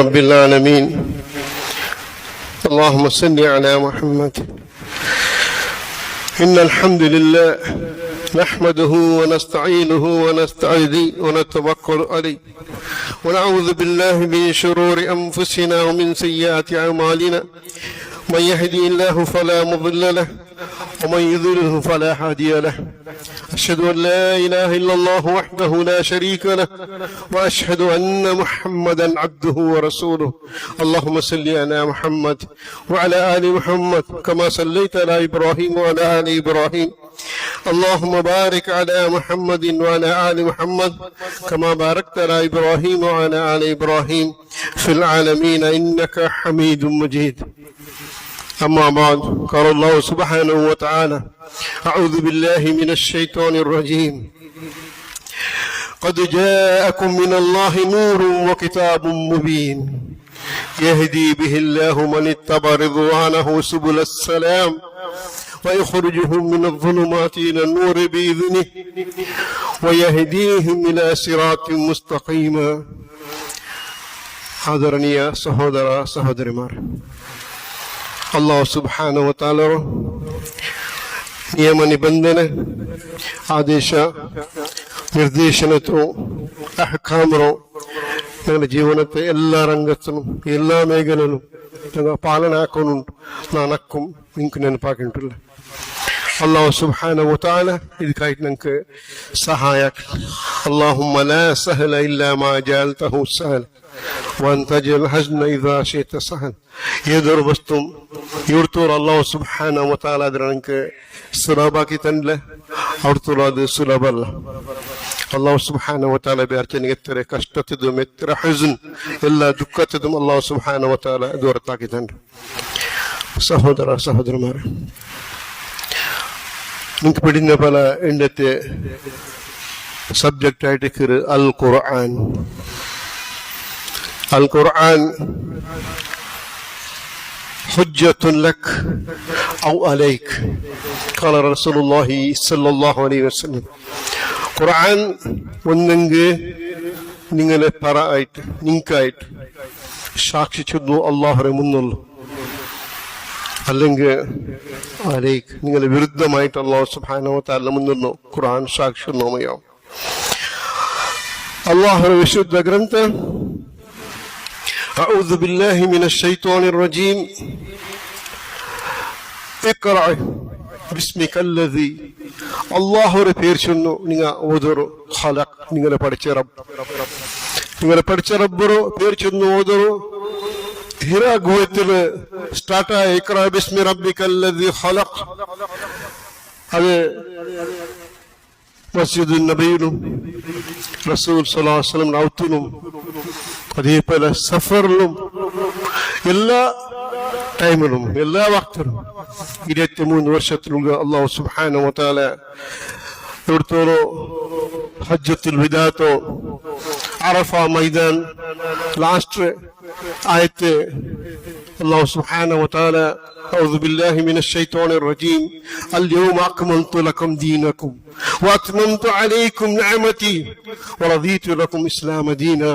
رب العالمين. اللهم صل على محمد. إن الحمد لله نحمده ونستعينه ونستهديه ونتوكل عليه ونعوذ بالله من شرور أنفسنا ومن سيئات أعمالنا. من يهدي الله فلا مضل له ومن يضلله فلا هادي له. أشهد أن لا إله إلا الله وحده لا شريك له وأشهد أن محمدا عبده ورسوله. اللهم صل على محمد وعلى آل محمد كما صليت على إبراهيم وعلى آل إبراهيم. اللهم بارك على محمد وعلى آل محمد كما باركت على إبراهيم وعلى آل إبراهيم في العالمين إنك حميد مجيد. أما بعد، قال الله سبحانه وتعالى: أعوذ بالله من الشيطان الرجيم. قد جاءكم من الله نور وكتاب مبين يهدي به الله من اتبع رضوانه سبل السلام ويخرجهم من الظلمات إلى النور بإذنه ويهديهم إلى صراط مستقيم. ആദരണീയ സഹോദര സഹോദരിമാർ, അല്ലാഹു സുബ്ഹാനഹു വ തആല ನಿಯಮ ನಿಬಂಧನೆ ಆದೇಶ ನಿರ್ದೇಶನతో ಅಹಕಾಮರೋ ഞങ്ങളുടെ ജീവനത്തെ എല്ലാ ರಂಗತ್ತನು എല്ലാ മേഖലയിലും ഞങ്ങൾ പാലന ആക്കുന്നുണ്ട്. നനക്കും നിങ്ങൾക്ക് ನೆನಪಾക്കിಂಟಿಲ್ಲ. അല്ലാഹു സുബ്ഹാനഹു വ തആല ಇದಕ್ಕಾಗಿ ഞങ്ങൾക്ക് സഹായക. اللهم لا سهل إلا ما جعلته سهلا وأن تجعل الحزن إذا شئت سهلا. ഏതൊരു വസ്തുവും ഇവിടുത്തോളം അല്ലാഹു സുബ്ഹാനഹു വ തആല അതിനെ ഞങ്ങൾക്ക് സുലഭാക്കി തന്നില്ല. അവിടുത്തോളം അത് സുലഭല്ല. അല്ലാഹു സുബ്ഹാനഹു വ തആല വിചാരിച്ചെനിക്ക് എത്ര കഷ്ടത്തിലും എത്ര ഹസ്ൻ എല്ലാ ദുഃഖത്തിലും അല്ലാഹു സുബ്ഹാനഹു വ തആല ദൂരത്താക്കി തന്നു. സഹോദര സഹോദരന്മാരെ, നിങ്ങൾക്ക് പഠിക്കുന്ന പല ഇന്നത്തെ സബ്ജക്റ്റ് ആയിട്ട് അൽ ഖുർആൻ. അൽ ഖുർആൻ حجة لك أو عليك قال رسول الله صلى الله عليه وسلم. ഖുർആൻ ഒന്നെങ്കിൽ നിങ്ങളെ പറയായിട്ട് നിങ്ങൾക്കായിട്ട് സാക്ഷിച്ചു അള്ളാഹുറെ മുന്നുള്ള, അല്ലെങ്കിൽ അലൈക്ക് നിങ്ങളെ വിരുദ്ധമായിട്ട് അല്ലാഹു സുബ്ഹാനഹു വ തആല മുന്നിൽ ഖുർആൻ സാക്ഷിയാവും. അല്ലാഹുവിന്റെ വിശുദ്ധ ഗ്രന്ഥം أعوذ بالله من الشيطان الرجيم. اقرأ بسمك الذي അള്ളാഹുവിന്റെ പേര് ചൊന്നു നിങ്ങൾ ഓതറോ. ഖലഖ് നിങ്ങളെ പഠിച്ച റബ്ബ്, നിങ്ങളെ പഠിച്ച റബ്ബറോ പേര് ചൊന്നു ഓതറോ. ഹിറാ ഗുഹത്തില് സ്റ്റാർട്ടായ ഇഖ്റാ ബിസ്മി റബ്ബിക്കല്ലദീ ഖലഖ് അത് മസ്ജിദ് നബിയിലും റസൂൽ സല്ലല്ലാഹു അലൈഹി വസല്ലം ഔത്തിലും അതേപോലെ സഫറിലും എല്ലാ ടൈമിലും എല്ലാ വക്തിലും 23 വർഷത്തിലുള്ള അല്ലാഹു സുബ്ഹാനഹു വ തആല ഇവിടുത്തോളോ ഹജ്ജത്തുൽ വിദാത്തോ അറഫ മൈതാൻ ലാസ്റ്റ് ആയത്ത് അല്ലാഹു സുബ്ഹാനഹു വ തആല أعوذ بالله من الشيطان الرجيم. اليوم أكملت لكم دينكم وأتممت عليكم نعمتي ورضيت لكم الإسلام دينا.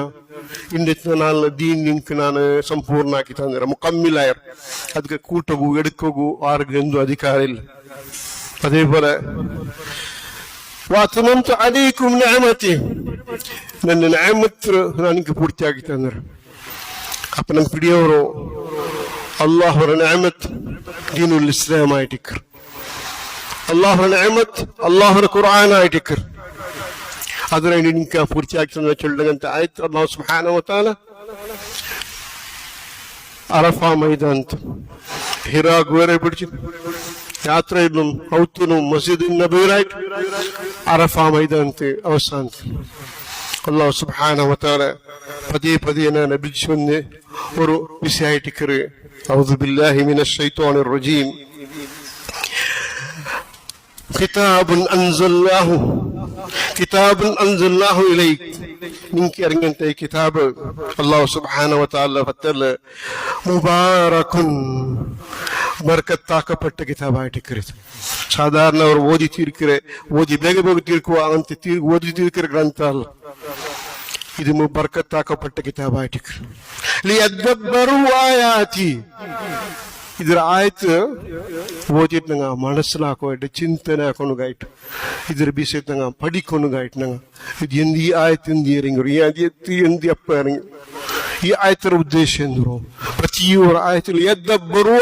ഇന്നത്തെ നാളെ ദീൻ നിങ്ങൾക്ക് ഞാൻ സമ്പൂർണ്ണാക്കി തന്നിരാം. മുക്കമ്മിലായർ ಅದಕ್ಕೆ ಕೂಟಗೂ ಎಡಕಗೂ ಆರ್ಗೂ ಎಂದು ಅಧಿಕಾರ ಇಲ್ಲ. അതേപോലെ وأتممت عليكم نعمتي ನನ್ನ ನಿಅಮತ್ ನನಗೆ ಪೂರ್ತಿಯಾಗಿ ತಂದರು. ಅಪ್ಪ ನಮ್ಮ ಪ್ರಿಯವರು അള്ളാഹുവിന്റെ നിഅമത്ത് ദീനുൽ ഇസ്ലാം ആയിട്ടിക്കർ. അള്ളാഹുവിന്റെ നിഅമത്ത് അള്ളാഹുവിന്റെ ഖുർആൻ ആയിട്ടിക്കർ. അതിനെ എനിക്ക് പൂർത്തിയാക്കി ചൊല്ലുന്നതിന്റെ ആയത്ത് അല്ലാഹു സുബ്ഹാനഹു വ തആല അറഫ മൈതാനത്ത് ഹിറാ ഗുഹയെ പിടിച്ചു യാത്രയിലും ഔത്തിലും മസ്ജിദ് നബവിയിലായിട്ട് അറഫ മൈതാനത്ത് അവസാനത്തിൽ അല്ലാഹു സുബ്ഹാനഹു വ തആല പതിയെ പതിയെ നബിച്ചുന്ന ഒരു വിഷയമായിട്ടിക്കറ്. أعوذ بالله من الشيطان الرجيم. كتاب أنزلناه إليك. നിനക്ക് ഇറങ്ങേണ്ട ഈ കിതാബ് അല്ലാഹു സുബ്ഹാനഹു വ തആല ഫത്തല മുബാറകുൻ ബർക്കത്താക്കപ്പെട്ട കിതാബായിട്ടിക്കരുത്. സാധാരണ അവർ ಓದಿ ಬೇಗ ಬೇಗ ತೀರ್ಕುವ ಅಂತ ಓದಿ ತೀರ್ಕಿರೋ ಗ್ರಂಥ ಅಲ್ಲ. ഇത് ബർക്കത്താക്കപ്പെട്ട കിതാബായിട്ട് ലിയദ്ദബ്ബറു ആയാതി ಇದರ ಆಯ್ತು ಓದಿಟ್ ನಂಗೆ ಮನಸ್ಸಲಾಕೋಯ್ತು ಚಿಂತನೆ ಹಾಕೊಂಡಾಯ್ತು ಇದ್ರ ಬಿಸೈತ್ ನಂಗೆ ಪಡಿಕೊಂಡಾಯ್ತು ನಂಗೆ ಇದು ಎಂದಿ ಆಯ್ತು ಎಂದಿ ಇರಂಗಿರು ಎಂದಿ ಅಪ್ಪ ಇರಂಗಿ ಈ ಆಯ್ತರ ಉದ್ದೇಶ ಎಂದರು ಪ್ರತಿಯೊಬ್ಬರ ಆಯ್ತು ಎದ್ದಬ್ಬರು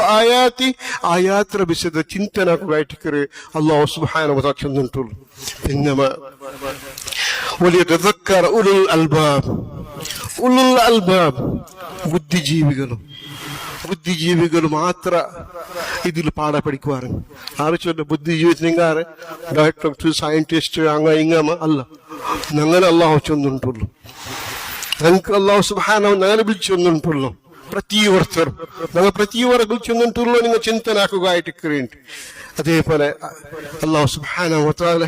ಆಯಾತರ ಬಿಸಿದ ಚಿಂತನೆ ಹಾಕೊಂಡಾಯ್ತು ಅಲ್ಲಾಹು ಸುಬ್ಹಾನಹು ವ ತಆಲಾ ಚಂದಂಟು ಇನ್ನಮ ವಲಿಯತذكر ಉಲುಲ್ ಅಲ್ಬಾಬ್ ബുദ്ധിജീവികൾ മാത്ര ഇതിൽ പാട പഠിക്കുവാറ് ആര് ചൊല്ല ബുദ്ധിജീവിതങ്ങാറ് ഡോക്ടർ സയന്റിസ്റ്റ് അങ്ങ ഇങ്ങമ അല്ല ഞങ്ങനെ അള്ളാഹു ചൊന്നുಂಟುള്ളൂ ഞങ്ങൾക്ക് അള്ളാഹു സുബ്ഹാനഹു ഞങ്ങളെ വിളിച്ചൊന്നുಂಟುള്ളൂ ಪ್ರತಿಯೊಬ್ಬರು ಚೊಂದುಂಟುള്ളൂ നിങ്ങൾ ಚಿಂತನೆ ಹಾಕುಗಾಯಿಟ್ಟಿಕ್ಕಿರೇಂಟಿ അതേപോലെ അല്ലാഹു സുബ്ഹാനഹു വ തആല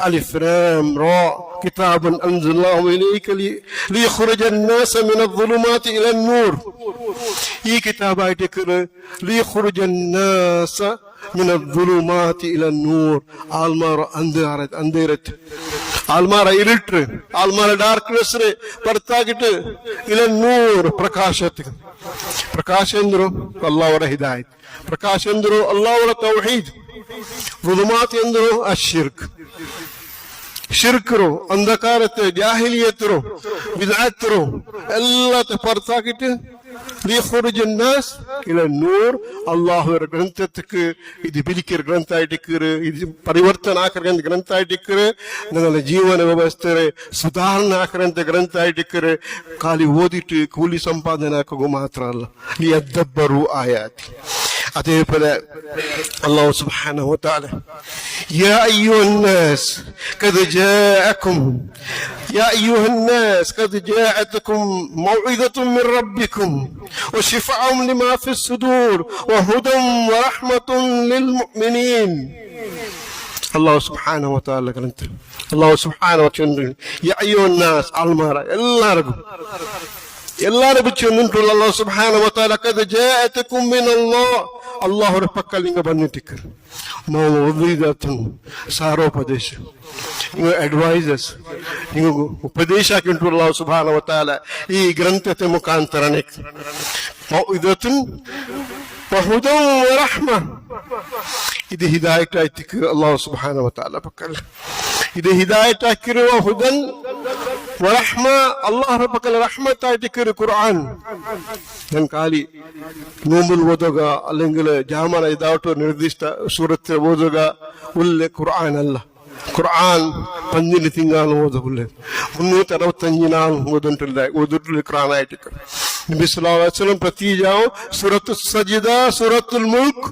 അലിഫ് ലാം റാ കിതാബുൻ അൻസൽനാഹു ഇലൈക ലിയഖ്റുജ അൻ-നാസ മിന അദ്-ദുലുമാതി ഇല അൻ-നൂർ ഈ കിതാബായിട്ട് ലിയഖ്റുജ അൻ-നാസ മിന അദ്-ദുലുമാതി ഇല അൻ-നൂർ ആൽമാറ അന്തേരത്ത് ആൽമാറ ഇരുട്ട് ആൽമാറ ഡാർക്ക്നെസ് പുറത്താക്കിട്ട് ഇല നൂർ പ്രകാശത്തിന് ಪ್ರಕಾಶ ಎಂದರು ಅಲ್ಲಾಹರ ಹಿದಾಯತ್ ಪ್ರಕಾಶ ಎಂದರು ಅಲ್ಲಾಹರ ತೌಹೀದ್ ظلمات ಎಂದರು ಅಶ್ಶಿರ್ಕ್ ಶಿರ್ಕರು ಅಂಧಕಾರತೆ ಜಾಹಿಲಿಯತರು ಬಿದ್ಅತರು ಎಲ್ಲ ಪರ್ತಾಕಿಟ್ಟು ലിയഖ്റുജ അന്നാസ് ഇല നൂർ അല്ലാഹുവിന്റെ ഗ്രന്ഥത്തിക്ക് ഇത് പിടിക്കുന്ന ഗ്രന്ഥായിട്ടിക്കറ് ഇത് പരിവർത്തനാക്കുന്ന ഗ്രന്ഥായിട്ടിക്കറ് നിങ്ങളുടെ ജീവന വ്യവസ്ഥയെ സുധാരണ ആക്കുന്ന ഗ്രന്ഥായിട്ടിക്കറ് ಖಾಲಿ ಓದಿಟ್ಟು ಕೂಲಿ ಸಂಪಾದನೆ ಹಾಕೋ ಮಾತ್ರ ಅಲ್ಲ ಲಿಯದ್ದಬ್ಬರು ಆಯಾತಿ അതേപോലെ അല്ലാഹു സുബ്ഹാനഹു വ തആല യാ അയ്യുഹന്നാസ് ഖദ് ജാഅതകും മൗഇദത്തുൻ മിർ റബ്ബികും വശിഫാഉൻ ലിമാ ഫിസ് സുദൂർ വഹുദൻ വറഹ്മത്തുൻ ലിൽ മുഅ്മിനീൻ അല്ലാഹു സുബ്ഹാനഹു വ തആല ഗ്രന്ഥ അല്ലാഹു സുബ്ഹാനഹു വ തആല യാ അയ്യുഹന്നാസ് അൽമാറ എല്ലാരും ചൊല്ലുന്നുണ്ട് അല്ലാഹു സുബ്ഹാനഹു വ തആല ഖദ് ജാഅതകും മിനല്ലാഹ് അല്ലാഹുവിന്റെ പക്കൽ നിങ്ങൾ വന്നിട്ടിക്ക് മൗഇദത്തുൻ സാരോപദേശം നിങ്ങൾ അഡ്വൈസേഴ്സ് നിങ്ങൾ ഉപദേശാക്കിയിട്ട് അല്ലാഹു സുബ്ഹാനഹു വ തആല ഈ ഗ്രന്ഥത്തെ മുഖാന്തരനെ മൗഇദത്തുൻ വഹുദൻ വറഹ്മ ഇത് ഹിദായത്ത് ആയിട്ടിക്ക് അല്ലാഹു സുബ്ഹാനഹു വ തആല പക്കൽ ഇത് ഹിദായത്ത് ആക്കിರುವ ഹുദൻ വറഹ്മ അല്ലാഹു പക്കൽ റഹ്മത്ത് ആയിട്ടിക്ക് ഖുർആൻ ഞാൻ ಖಾಲಿ നോമ്പിൽ ഓതുക അല്ലെങ്കിൽ ജാമന ഇതാവട്ടോ നിർദ്ദിഷ്ട സൂറത്ത് ഓതുക ഉള്ള ഖുർആൻ അല്ല ഖുർആൻ 15 തിങ്കൾ ഓതുക 365 നാൾ ഓതുന്നില്ല ഖുർആൻ ആയിട്ടിക്ക് നബി സല്ലല്ലാഹു അലൈഹി വസല്ലം പ്രತಿജാവ് സൂറത്ത് സജിദ സൂറത്തുൽ മുൽക്ക്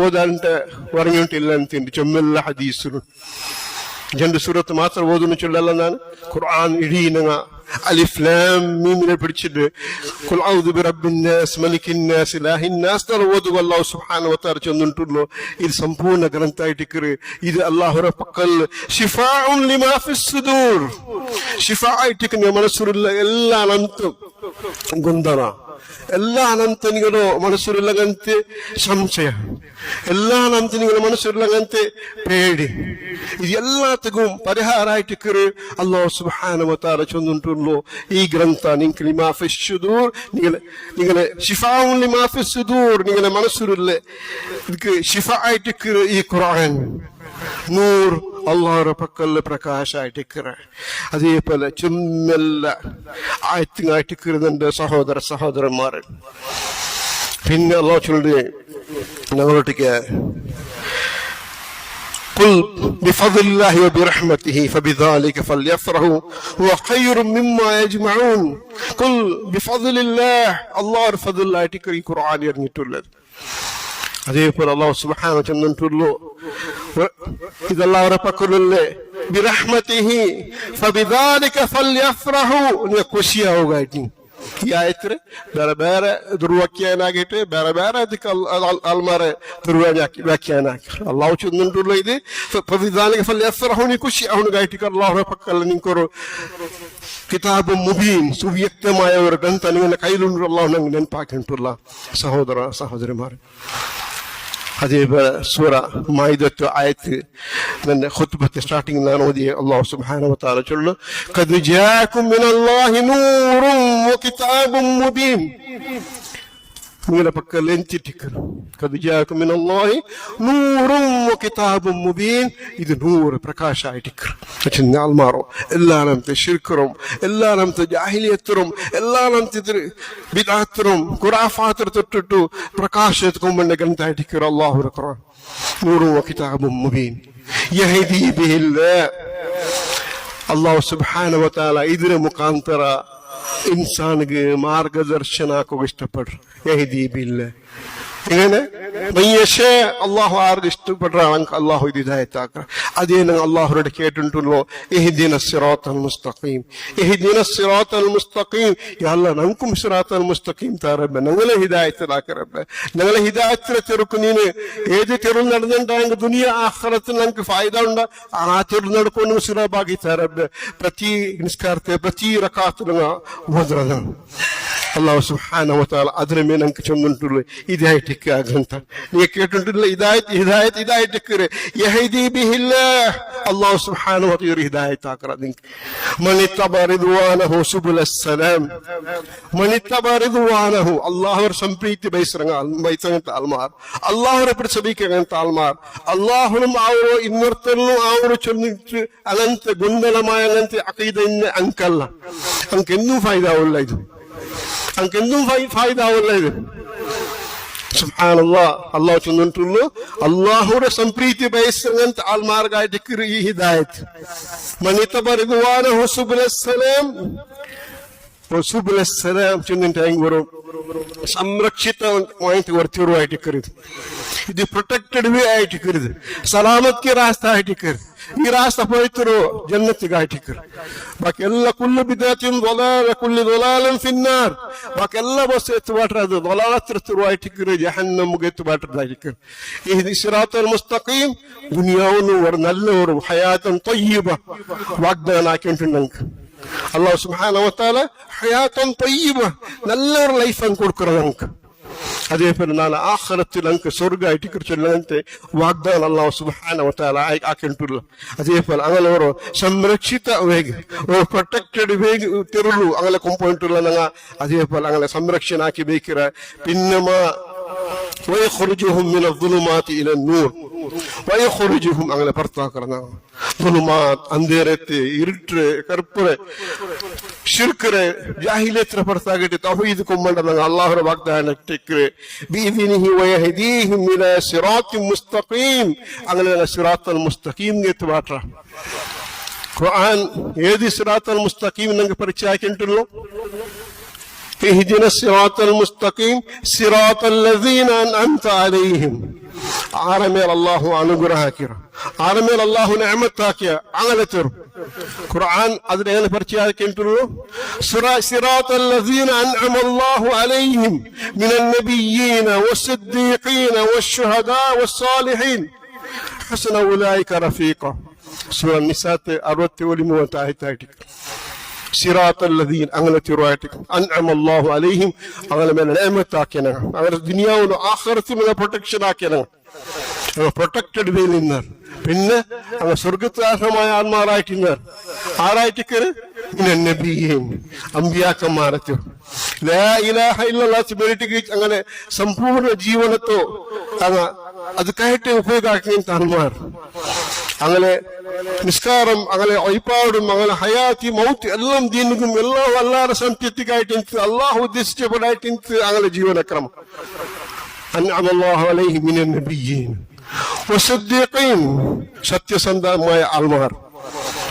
ഓതാൻට പറഞ്ഞിട്ടില്ല ಅಂತ ചൊമ്മല്ല ഹദീസുകൾ രണ്ട് സൂറത്ത് മാത്രം ഓതുന്നു ചൊല്ലല്ല ഞാൻ ഖുർആൻ ഇടീ നങ്ങ അലിഫ് ലാം മീമിനെ പിടിച്ചിട്ട് ഖുൽ ഔദു ബിറബ്ബിൻ നാസ് മലിക്കിൻ നാസ് ഇലാഹിൻ നാസ് തല ഓതുക അല്ലാഹു സുബ്ഹാനഹു വ തആല ചൊല്ലുന്നുണ്ടല്ലോ ഇത് ಸಂಪೂರ್ಣ ಗ್ರಂಥ ആയിട്ടിക്കറ് ഇത് അല്ലാഹുവിന്റെ പക്കൽ ശിഫാഉൻ ലിമാ ഫിസ് സുദൂർ ശിഫാ ആയിട്ടിക്കുന്ന മനസ്സിലുള്ള എല്ലാ അനന്തം ಗೊಂದಲ ಎಲ್ಲ ಅನಂತ ನಿಗಳು ಮನಸ್ಸಿರಲ್ಲಗಂತೆ ಸಂಶಯ ಎಲ್ಲ ಅನಂತ ನಿಗಳು ಮನಸ್ಸಿರಲ್ಲಗಂತೆ ಪೇಡಿ ಇದೆಲ್ಲತಿಗೂ ಪರಿಹಾರ ಆಯ್ತಿಕ್ಕರು ಅಲ್ಲಾಹು ಸುಬ್ಹಾನಹು ವ ತಆಲ ಚೊಂದುಂಟುಲ್ಲೋ ಈ ಗ್ರಂಥ ನಿಂಗೆ ಲಿಮಾ ಫಿಸ್ ಸುದೂರ್ ನಿಗಲೆ ಶಿಫಾഉನ್ ಲಿಮಾ ಫಿಸ್ ಸುದೂರ್ ನಿಗಲೆ ಮನಸ್ಸಿರಲ್ಲ ಇದಕ್ಕೆ ಶಿಫಾ ಆಯ್ತಿಕ್ಕರು ಈ ഖുർആൻ നൂർ അള്ളാഹുടെ പക്കല് പ്രകാശായിട്ടിക്കറ അതേപോലെ ചുമ്മെല്ല ആയിട്ടിക്കുന്നുണ്ട് സഹോദരന്മാർ പിന്നെ അള്ളാഹു ചൊല്ലി ഞങ്ങളൊട്ടിക്ക് قل بفضل الله وبرحمته فبذلك فليفرحوا هو خير مما يجمعون قل بفضل الله الله فضل الله ആയിട്ടിക്കറി ഖുർആൻ ഇറങ്ങിയിട്ടുള്ളത് അതേപോലെ അല്ലാഹു സുബ്ഹാനഹു വ തആല ചൊല്ലുന്നുണ്ടല്ലോ ഇതല്ലാഹുവിന്റെ പക്കലല്ലേ ബിറഹ്മതിഹി ഫബിദാലിക ഫൽയഫ്റഹു ನೀವು ಖುಷಿಯಾಗುಗಾಯ್ತು ಈ ಆಯತ್ರೆ ಬೇರೆ ಬೇರೆ ದುರ್ವಾಖ್ಯಾನ ಆಗಿಟ್ಟು ಬೇರೆ ಬೇರೆ ಅದಕ್ಕೆ ಅಲ್ಮಾರೆ ವ್ಯಾಖ್ಯಾನ ಹಾಕಿರು ಅಲ್ಲಾಹು ಚೊಂದುಂಟುಲ್ಲೋ ಇದು ಫಬಿದಾಲಿಕ ಫಲ್ಯಫ್ರಹು ನೀವು ಖುಷಿ ಅವನಿಗಾಯ್ತು അല്ലാഹുവിന്റെ പക്കൽ നിങ്ങൾക്കൊരു കിതാബ് മുബീൻ സുവ്യക്തമായ ഒരു ഗ്രന്ഥം നിങ്ങളുടെ കയ്യിലുണ്ട് അല്ലാഹു ഞങ്ങൾ നെനപ്പാക്കിയിട്ടുള്ള സഹോദരന്മാരെ അതേപോലെ സൂറ മാഇദത്ത് ആയത്ത് ನನ್ನ ಖುತ್ಬത്തെ ಸ್ಟಾರ್ಟಿಂಗ್ ನಾನು ಓದಿ ಅಲ್ಲಾಹ್ ಸುಬ್ಹಾನಹು ವ ತಆಲಾ ಚೊಲ್ಲು ഖദ് ജാഅകും മിനല്ലാഹി നൂറുൻ വകിതാബുൻ മുബീൻ നിങ്ങളുടെ പക്കൽ എന്തിട്ടിക്കರು ഖദ് ജാഅകും മിനല്ലാഹി നൂറുൻ വകിതാബുൻ മുബീൻ ഇത് നൂറ് പ്രകാശായിട്ടിക്കರು അച്ഛൻ ആൽമാറോ എല്ലാനಂತೆ ಶಿರ್ಕರು എല്ലാനಂತೆ ജാഹിലിയത്തരും എല്ലാനಂತೆ ബിദ്അത്തരും ഖുറാഫാത്തർ തൊട്ടിട്ടു പ്രകാശിതಕೊಂಡ ಗಂಟಾಯಿಟಿಕರು ಅಲ್ಲಾಹುರ ഖുർആൻ നൂറുൻ വകിതാബുൻ മുബീൻ യഹ്ദി ബിഹില്ലാഹ് അല്ലാഹു സുബ്ഹാനഹു വ തആല ഇതിന്റെ മുഖാന്തര ഇൻസാനിಗೆ മാർഗദർശന ആക്കുക ഇഷ്ടപ്പെടും യഹ്ദി ബില്ലാഹ് ഇങ്ങനെ മയ്യശേ അള്ളാഹു ആർക്ക് ഇഷ്ടപ്പെടുകയാണെങ്കിൽ അള്ളാഹു ഇത് ഹിദായത്താക്കുക അതേ നിങ്ങൾ അള്ളാഹുരോട് കേട്ടിട്ടുണ്ടല്ലോ ഇഹ്ദിന സിറാത്തൽ മുസ്തഖീം ഇഹ്ദിന സിറാത്തൽ മുസ്തഖീം യാ അല്ലാഹ് നമുക്കും സിറാത്തൽ മുസ്തഖീം താ റബ്ബേ ഞങ്ങളെ ഹിദായത്തിലാക്ക റബ്ബേ ഞങ്ങളെ ഹിദായത്തിലെ തെറുക്ക് നീന് ഏത് തെരുവ് നടന്നിട്ടുണ്ടെങ്കിൽ ദുനിയ ആഖിറത്തിൽ നമുക്ക് ഫായിദ ഉണ്ട് ആ തെരുവ് നടಕೊಂಡು സിറാബാಗಿ താ റബ്ബേ പ്രತಿ നിസ്കാരത്തെ പ്രತಿ റಕಾತ್ ಓದ್ರಲ್ಲ അല്ലാഹു സുബ്ഹാനഹു വ തആല അതിനെ ಮೇಲೆ നമുക്ക് ചൊല്ലുന്നുള്ളൂ ഹിദായത്തിക്ക് ആഗ്രഹം നീ കേട്ടിട്ടുള്ള ഹിദായത്തിക്ക് യഹ്ദി ബിഹില്ലാഹ് അല്ലാഹു സുബ്ഹാനഹു വ തആല ഹിദായത്താക്കറ നിങ്ങൾക്ക് മനിത്തബ റിദ്വാനഹു സുബുലസ് സലാം മനിത്തബ റിദ്വാനഹു അല്ലാഹുവർ സംപ്രീതി ബൈസറങ്ങ ആൽമാർ അല്ലാഹുവരെ പ്രസവിക്കങ്ങനത്തെ ആൽമാർ അല്ലാഹുനും ಅವರು ಇನ್ನೊರ್ತರನ್ನು ಅವರು ചൊല്ലിട്ട് അങ്ങനത്തെ ഗുണ്ടലമായ അങ്ങനത്തെ അഖീദ അങ്കല്ല അങ്കെന്നും ഫായിദാവുള്ള ഇത് അങ്കെന്നും ഫായിദാവുള്ള ഇത് സുബ്ഹാനല്ലാഹ് അല്ലാഹു ചൊല്ലുന്നുള്ളൂ അല്ലാഹുവിന്റെ സംപ്രീതി ബയസങ്ങനത്തെ ആൽമാർഗായിട്ട് ഈ ഹിദായത്ത് മനിത്തബ റിദ്വാനഹു സുബുലസ് സലാം സുബുലസ്സലാം ചെന്നിട്ട് ഒരു സംരക്ഷിതമായിട്ട് വർത്തിയുമായിട്ടിക്കരുത് ഇത് പ്രൊട്ടക്റ്റഡ് വേ ആയിട്ടിക്കരുത് സലാമത്ക്ക് ರಾಸ್ತಾ ആയിട്ടിക്കരുത് ഈ ರಾಸ್ತಾ പോയിത്തരോ ജന്നത്തിಗಾയിട്ടിക്കರು ബാക്കി എല്ലാ കുല്ലു ബിദഅത്തിൻ ളലാല കുല്ലു ളലാലൻ ഫിന്നാർ ബാക്കി എല്ലാ ബസ് എത്തുവാട്ര അത് ളലാലത്തിരുവായിട്ടിക്കರು ജഹന്നമുಗೆ എത്തുവാട്രതായിട്ടിക്കರು ഈ സിറാത്തുൽ മുസ്തഖീം ദുനിയാവുന്നു ഒരു നല്ല ഒരു ഹയാത്തൻ തയ്യിബ വാഗ്ദാനം ആക്കിയിട്ടുണ്ട് അല്ലാഹു സുബ്ഹാനഹു വ തആല ഹയാത്തൻ തയ്യിബ നല്ലൊരു ലൈഫ് അങ്ങ് കൊടുക്കുന്നത് നമുക്ക് അതേപോലെ നാളെ ആഖിറത്തിൽ നമുക്ക് സ്വർഗ്ഗമായിട്ട് ചൊല്ലുന്നതിന്റെ വാഗ്ദാനം അല്ലാഹു സുബ്ഹാനഹു വ തആല ആക്കിയിട്ടുണ്ട് അതേപോലെ അങ്ങനെ ഒരു സംരക്ഷിത വേഗ ഒരു പ്രൊട്ടക്റ്റഡ് വേഗ തിരുളു അങ്ങനെ കൊണ്ടുപോയിട്ടുള്ള ഞങ്ങൾ അതേപോലെ അങ്ങനെ സംരക്ഷണ ആക്കി ಬೇಕಿರ പിന്നമ ويخرجهم من الظلمات الى النور ويخرجهم അങ്ങനെ പുറത്താക്കണം ظلمات അന്ധേരത്തെ ഇരുട്ട് കറുപ്പറെ ശിർക്കറെ ജാഹിലിയത്തിനെ പുറത്താക്കിയിട്ട് തൗഹീദ് കൊണ്ടുവന്ന അല്ലാഹുവിന്റെ വാഗ്ദാനത്തിക്ക് ബിഇذنിഹി വയഹ്ദീഹിം ഇലാ സിറാത്തിൻ മുസ്തഖീം അങ്ങനെ സിറാത്തുൽ മുസ്തഖീം എത്തുവാട്ര ഖുർആൻ ഏത് സിറാത്തുൽ മുസ്തഖീം നിങ്ങൾക്ക് പരിചയമാക്കിയിട്ടുള്ളൂ اهدنا الصراط المستقيم صراط الذين أنعمت عليهم ആരമേൽ അല്ലാഹു അനുഗ്രഹിക്കുക ആരമേൽ അല്ലാഹു നിഅമത്താക്കിയ അങ്ങനത്തെ ഖുർആൻ അതിനെ എങ്ങനെ പരിചയമാക്കിയിട്ടുള്ളൂ സിറാത്തൽ ലദീന അൻഅമ അല്ലാഹു അലൈഹിം മിനൻ നബിയ്യീന വസ്സിദ്ദീഖീന വശുഹദാ വസ്സാലിഹീൻ ഹസന ഉലൈക റഫീഖ സൂറ നിസാത്തെ 61 ആയത്തായിട്ട് സിറാത്തൽ ലദീൻ അങ്ങനെ തിരുവായിട്ട് അൻഅമ അല്ലാഹു അലൈഹിം അങ്ങനെ മേലെ നിഅമത്താക്കിയന അവരുടെ ദുനിയാവിലും ആഖിറത്തിലും പ്രൊട്ടക്ഷൻ ആക്കിയന പ്രൊട്ടക്റ്റഡ് വേയിൽ നിന്നാർ പിന്നെ അങ്ങ് സ്വർഗത്താർഹമായ ആത്മാരായിട്ടിരുന്നാർ ആരായിട്ടിക്കർ മിനൻ നബിയ്യീൻ അമ്പിയാക്കന്മാരത്തെ ലാ ഇലാഹ ഇല്ലല്ലാഹ് സ്പിരിറ്റ് അങ്ങനെ സമ്പൂർണ്ണ ജീവനത്തോ അങ്ങ് ಅದಕ್ಕಾയിട്ട് ഉപയോഗമാക്കിയ ആത്മാർ അങ്ങനെ നിസ്കാരം അങ്ങനെ ഒയ്പാടും അങ്ങനെ ഹയാത്തി മൗത്ത് എല്ലാം ദീനിക്കും എല്ലാം അല്ലാഹുവിന്റെ സംതൃപ്തിക്കായിട്ട് അല്ലാഹു ഉദ്ദേശിച്ചതായിട്ട് അങ്ങനെ ജീവനക്രമം അൻഅമ അല്ലാഹു അലൈഹി മിനൻ നബിയ്യീൻ വസ്സദ്ദീഖീൻ സത്യസന്ധമായ ആൾമാർ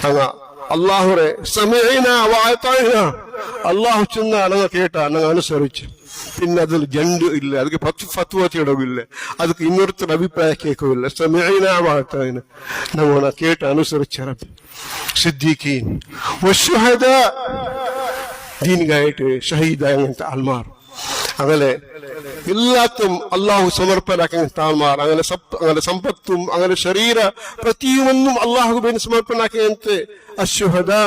അങ്ങ് അല്ലാഹുവേ സമീഅന വഅതഅന അല്ലാഹു ചെന്ന ഞങ്ങൾ കേട്ട ഞങ്ങൾ അനുസരിച്ചു പിന്നെ അതിൽ ജണ്ട് ഇല്ല ಅದಕ್ಕೆ ಫತ್ವಾ ತಿಳೋಗಿಲ್ಲ ಅದಕ್ಕೆ ಇನ್ನೊಂದು ಅಭಿಪ್ರಾಯ ಕೇಳೋಗಿಲ್ಲ ಸಮೀಅನ ವಅತಅನ ನಾವು ಕೇಟ ಅನುಸರಿಸರ ಸಿದ್ദീഖീൻ വശുഹദാ ദീനിಗಾയിട്ട് ഷഹീദായಂತ ആൽമാർ അങ്ങനെ എല്ലാത്തും അല്ലാഹു സമർപ്പണാക്കിയ ആൽമാർ അങ്ങനെ സമ്പത്തും അങ്ങനെ ശരീര പ്രതിയൊന്നും അല്ലാഹുവിന് സമർപ്പണാക്കിയಂತೆ അശ്ശുഹദാ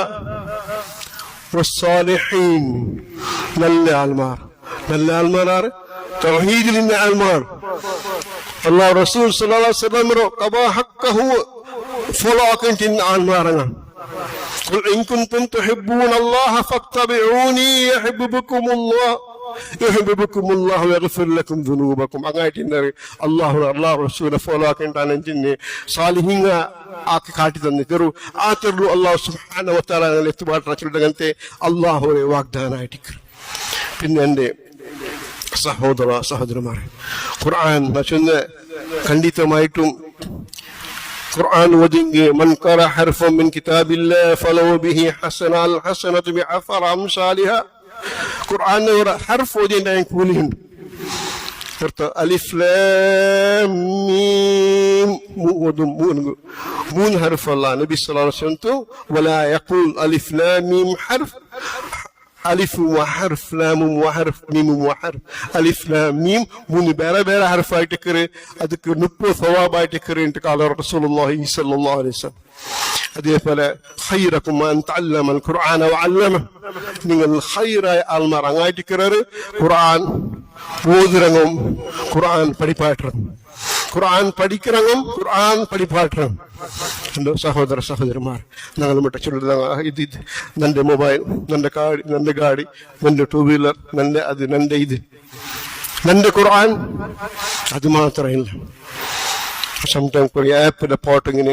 വസ്സാലിഹീൻ നല്ല ആൽമാർ നല്ല ആൽമാർ തൗഹീദിന്റെ ആൽമാർ അല്ലാഹു റസൂൽ സല്ലല്ലാഹു അലൈഹി വസല്ലം ഖബാ ഹഖഹു ഫോളോ ആക്കിൻ ആൻമാറങ്ങ ഖുൽ ഇൻ കുൻതും തുഹിബ്ബൂനല്ലാഹ ഫത്തബിഊനി യുഹിബ്ബുകുമുല്ലാഹ് യുഹിബ്ബുകുമുല്ലാഹു വയഗ്ഫിർ ലക്കും ദുനൂബക്കും. അങ്ങായിട്ടിന്നറി അല്ലാഹു റസൂലിനെ ഫോളോ ആക്കിണ്ടാണെന്ന് സാലിഹീങ്ങ ആക്കി കാട്ടി തന്നിക്കರು ಆ ತೆರಳು അല്ലാഹു സുബ്ഹാനഹു വ തആല എത്തുപാട്ടങ്ങനത്തെ അല്ലാഹുവെ വാഗ്ദാനായിട്ടിക്കರು. പിന്നെ എൻ്റെ സഹോദരന്മാരെ, ഖുർആൻ ഖണ്ഡിതമായിട്ടും ഖുർആൻ ഓതിയെങ്കിൽ മൻ ഖറഅ ഹർഫൻ മിൻ കിതാബില്ലാഹി ഫലഹു ബിഹി ഹസനൽ ഹസനതു ബിഅഫറ അംസാലിഹ. ഖുർആൻ ഒരു ഹർഫ് ഓതിയതിന്റെ കൂലിയുണ്ട്. അലിഫ് ലാം മീം മൂന്ന് ഹർഫ് അല്ലാഹ് നബി സല്ലല്ലാഹു അലൈഹി വസല്ലം വലാ യഖൂൽ അലിഫ് ലാം മീം ഹർഫ് അലിഫ് വഹർഫ് ലാമും വഹർഫ് മീമും വഹർഫ് അലിഫ് ലാം മീം മൂന്ന് വേറെ വേറെ ഹർഫായിട്ടിക്കറ് ಅದಕ್ಕೆ 30 സവാബായിട്ടിക്കറ് എന്ന് കാല റസൂലുള്ളാഹി സ്വല്ലല്ലാഹു അലൈഹി വസല്ലം. അതേപോലെ ഖൈറകും മൻ തഅല്ലമൽ ഖുർആന വഅല്ലമ. നിങ്ങൾ ഖൈറായ ആൾമാർ അങ്ങായിട്ടിക്കറ് ഖുർആൻ ഓതുറങ്ങും ഖുർആൻ പഠിപ്പാട്ടിറങ്ങും ഖുർആൻ പഠിக்கிறങ്ങും ഖുർആൻ പഠിപ്പാട്ടിറങ്ങും. എൻ്റെ സഹോദരന്മാർ, ഞങ്ങൾ മറ്റ ചൊല്ലുന്ന ഇത് ನನ್ನ ಮೊಬೈಲ್, ನನ್ನ ಗಾಡಿ, ನನ್ನ ಟೂ ವೀಲರ್, ನನ್ನ ഖുർആൻ അത് മാത്രമില്ല. സംടൈം ഒരു ആപ്പിലെ പാട്ട് ഇങ്ങനെ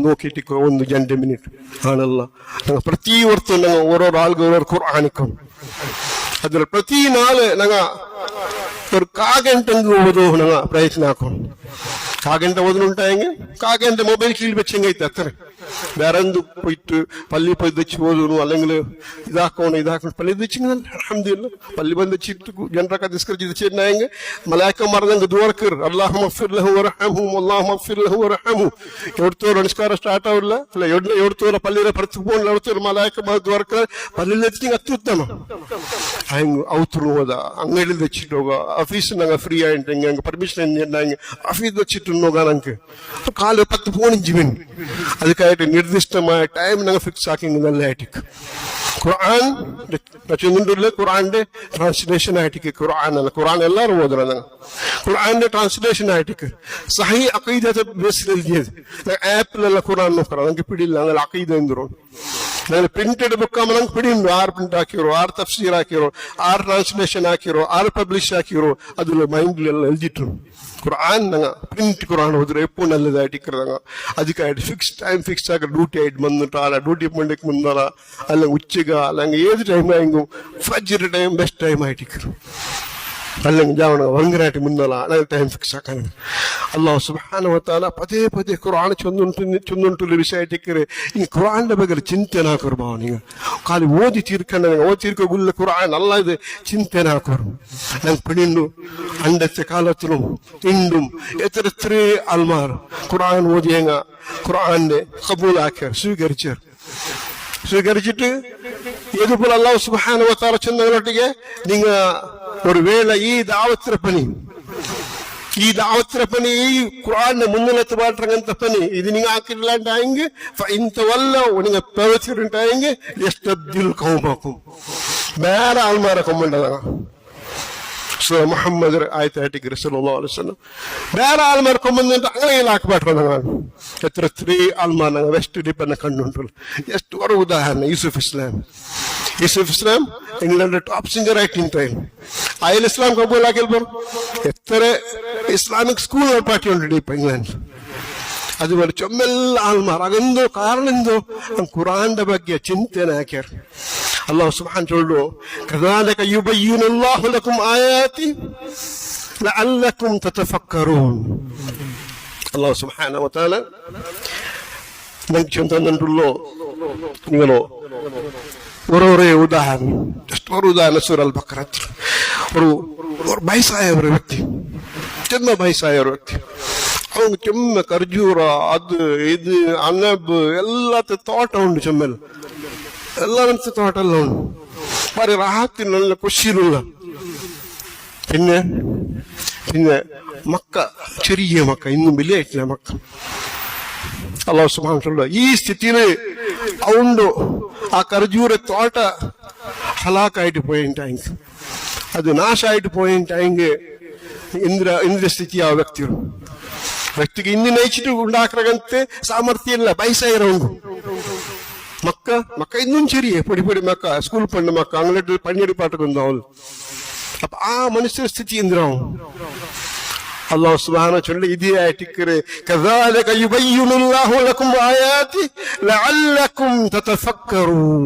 നോക്കിയിട്ട് 1-2 മിനിറ്റ് ആണല്ല. ഞങ്ങൾ ಪ್ರತಿ ವರ್ಷ ഞങ്ങൾ ഓരോരോ ആൾക്ക് ഓരോ ഖുർആനിക്കും ಅದ್ರ ಪ್ರತಿ ನಾಳೆ ನಂಗ ഒരു കാഗಂಟಂಗೆ ಓದೋ ನಂಗ ಪ್ರಯತ್ನ ಹಾಕೊಂಡು കാഗಂಟ ഓതുന്നുണ്ടായെങ്കിൽ കാഗന്റെ മൊബൈൽ കീഴിൽ വെച്ചെങ്കൈത്തെ അത്ര വേറെ എന്ത് പോയിട്ട് പള്ളി പോയി വെച്ച് ഓതുന്നു അല്ലെങ്കിൽ ഇതാക്കണം പള്ളി വെച്ചെങ്കിൽ അൽഹംദുലില്ലാ പള്ളി ಬಂದು വെച്ചിട്ട് ಜನರಕ ദിസ്കരി വെച്ചിട്ടുണ്ടായെങ്കിൽ മലായിക മറന്നങ്ങ് ദുആക്കർ അല്ലാഹു മഗ്ഫിർ ലഹു വറഹംഹു അല്ലാഹു മഗ്ഫിർ ലഹു വറഹംഹു. എവിടുത്തോರ ನಮಸ್ಕಾರ ಸ್ಟಾರ್ಟ್ ಆವಿಲ್ಲ ಅಲ್ಲ ಎವಡ್ತೋರ ಪಲ್ಲಿರ ಪ್ರತಿಪೋನ್ ಎವಡ್ತೋರ ಮಲಾಯಿಕ ದ್ವಾರಕ ಪಲ್ಲಿಲ್ വെച്ചിട്ട് അത്യുത്തമ ಹಂಗ ಔತ್ರು ಹೋದ ಅಂಗಡಿಲಿ വെച്ചിട്ട് ಹೋಗ ಆಫೀಸ್ ನಂಗೆ ಫ್ರೀ ಆಯಿಟ್ಟಂಗೆ ಹಂಗೆ ಪರ್ಮಿಷನ್ ഉണ്ടായെങ്കിൽ ಆಫೀಸ್ വെച്ചിട്ട് നോക്കാനക്ക് കാല് 10-15 മിനിറ്റ് ಅದಕ್ಕಾയിട്ട് നിർദ്ദിഷ്ടമായ ടൈം ഞങ്ങൾ ഫിക്സ് ആക്കി നല്ലതായിട്ട് ഖുർആൻ ചെന്നിട്ടില്ല. ഖുർആന്റെ ട്രാൻസ്ലേഷൻ ആയിട്ടിക്ക് ഖുർആൻ അല്ല, ഖുർആൻ എല്ലാവരും ഓതണം. ഖുർആന്റെ ട്രാൻസ്ലേഷൻ ആയിട്ടിക്ക് സഹി അഖീദത്തെ ബേസിൽ എഴുതിയത് ആപ്പിലല്ല ഖുർആൻ നോക്കണം. നമുക്ക് പിടിയില്ല അങ്ങനെ അഖീദ എന്തിറോ ನಾನು ಪ್ರಿಂಟೆಡ್ ಬುಕ್ ನಂಗೆ ಪಿಡಿಂಡು 6 ಪ್ರಿಂಟ್ ಹಾಕಿರೋ, 6 ತಫ್ಸೀರ್ ಹಾಕಿರೋ, 6 ಟ್ರಾನ್ಸ್ಲೇಷನ್ ಹಾಕಿರೋ, 6 ಪಬ್ಲಿಷ್ ಹಾಕಿರೋ ಅದ್ರ ಮೈಂಡ್ಲೆಲ್ಲ ಎಳ್ದಿಟ್ರು. ഖുർആൻ ഞങ്ങൾ പ്രിന്റ് ഖുർആൻ ഓതുക എപ്പോൾ നല്ലതായിട്ടിരിക്കുന്നതങ്ങ. അതിക്കായിട്ട് ടൈം ഫിക്സ് ആക്കി ഡ്യൂട്ടി ആയിട്ട് വന്നിട്ട് ആളെ ഡ്യൂട്ടി പണ്ടിക്ക് മുന്നാല അല്ലെങ്കിൽ ഉച്ചക അല്ലെങ്കിൽ ഏത് ടൈം ആയെങ്കിലും ഫജ്ർ ടൈം ബെസ്റ്റ് ടൈം ആയിട്ടിരിക്കുന്നു. അല്ലെങ്കിൽ ജാവണ ഭയങ്കരമായിട്ട് മുന്നോല അങ്ങനെ ടൈം ഫിക്സ് ആക്കാനാണ്. അല്ലാഹു സുബ്ഹാനഹു വ തആല പದೇ ಪದೇ ഖുർആൻ ചൊന്നുണ്ടുള്ള വിഷയമായിട്ടിക്കರೆ ഈ ഖുർആന്റെ ಬಗ್ಗೆ ಚಿಂತನೆ ಹಾಕೋರು ಬಾವ. ನೀವು ಖಾಲಿ ಓದಿ ತೀರ್ಕೋಗುಲ್ಲ ഖുർആൻ ಅಲ್ಲ, ಇದು ಚಿಂತನೆ ಹಾಕೋರು. ನಂಗೆ പിടിണ്ടു അണ്ടത്തെ കാലത്തിലും ഇണ്ടും എത്ര ആൾമാർ ഖുർആൻ ഓതിയങ്ങ ഖുർആന്റെ കബൂലാക്കിയർ സ്വീകരിച്ചിട്ട് ഏതുപോലെ അല്ലാഹു സുബ്ഹാനഹു വ തആല ചെന്നവരൊട്ടിಗೆ നിങ്ങ ഒരു വേള ഈ ദാവത്തിര പണി ഈ ഖുർആനെ മുന്നിലെത്ത് പാട്ടങ്ങനത്ത പണി ഇത് നിങ്ങൾ ആക്കില്ലാണ്ടായെങ്കിൽ ಇಂಥವಲ್ಲ നിങ്ങൾ പ്രവർത്തിച്ചിട്ടുണ്ടായെങ്കിൽ എസ്തബ്ദിൽ ഖൗമക്കും വേറെ ആൾമാരെ കൊമ്പുണ്ടതാണ്. മുഹമ്മദ് ആയത്തായിട്ടിക്ക് സല്ലല്ലാഹു അലൈഹി വസല്ലം വേറെ ആൾമാർ കൊമ്പുന്നിട്ട് അങ്ങനെ ആക്കിപ്പാട്ടുള്ളതാണ്. എത്ര ആൾമാർ ഞങ്ങൾ വെസ്റ്റ് ഡിപ്പന്നെ കണ്ടുണ്ടല്ലോ. ಎಷ್ಟು ഒരു ഉദാഹരണം യൂസുഫ് ഇസ്ലാം ഇംഗ്ലണ്ടിലെ ടോപ്പ് സിംഗർ ആയിട്ടിട്ടായിരുന്നു. അയൽ ഇസ്ലാം കബൂലാക്കിയൽ എത്ര ഇസ്ലാമിക് സ്കൂളുകൾ പാർട്ടിയുണ്ട് ഇപ്പൊ ഇംഗ്ലണ്ടിൽ. അതുപോലെ ചൊമ്മെല്ല ആൾമാർ അതെന്തോ കാരണം എന്തോ ഖുർആന്റെ ಬಗ್ಗೆ ಚಿಂತನೆ ಹಾಕ್ಯಾರ. അല്ലാഹു സുബ്ഹാനഹു ചൊല്ലു കദാലക യുബയ്യിനുല്ലാഹു ലക്കും ആയാതി ലഅല്ലക്കും തതഫക്കറൂൻ. അല്ലാഹു സുബ്ഹാനഹു വ തആല നമുക്ക് ചിന്തന്നുണ്ടല്ലോ. നിങ്ങളോ ഒരേ ഉദാഹരണം സൂറ അൽ ബഖറത്ത് ഒരു വയസ്സായ ഒരു വ്യക്തി ಅವನು ಕೆಮ್ಮ ಖರ್ಜೂರ ಅದು ಇದು ಅನಬ್ ಎಲ್ಲದ ತೋಟ ಉಂಟು ಚೆಮ್ಮೆಲ್ಲ ಎಲ್ಲರಂತ ತೋಟ ಎಲ್ಲ ಉಂಟು ಬಾರಿ ರಾಹತ್ತಿನ ಖುಷಿರುಲ್ಲ. പിന്നെ മക്ക ചെറിയ മക്ക ഇന്നും വലിയ മക്ക. അല്ലാഹു സുബ്ഹാനഹു വ തആല ഈ സ്ഥിതിയിൽ അവണ്ടു ആ ಖರ್ಜೂರ ತೋಟ ಹಲಾಕಾയിട്ട് പോയിട്ടായെങ്കിൽ ಅದು ನಾಶ ಆയിട്ട് പോയിട്ടായെങ്കിൽ ಇಂದ್ರ ಸ್ಥಿತಿಯ ವ್ಯಕ್ತಿಗಳು ವ್ಯಕ್ತಿಗೆ ಇನ್ನು ನೈಚಿಟ್ಟು ഉണ്ടാക്കറಗಂತೆ ಸಾಮರ್ಥ್ಯ ಇಲ್ಲ ಪೈಸ ಇರೋಂಗು മക്ക ഇന്നും ചെറിയ പൊടി മക്ക സ്കൂൾ പണ്ട് മക്ക അങ്ങനെ പണിയെടുപ്പാട്ടൊക്കെ അവൾ അപ്പൊ ആ മനുഷ്യ സ്ഥിതി എന്തിനാവും അല്ലാഹു സുബ്ഹാനഹു വ തആല ഇദിയായിട്ടിക്കറെ കദാലക യുബയ്യിനുല്ലാഹു ലക്കും ആയാതി ലഅല്ലക്കും തതഫക്കറൂൻ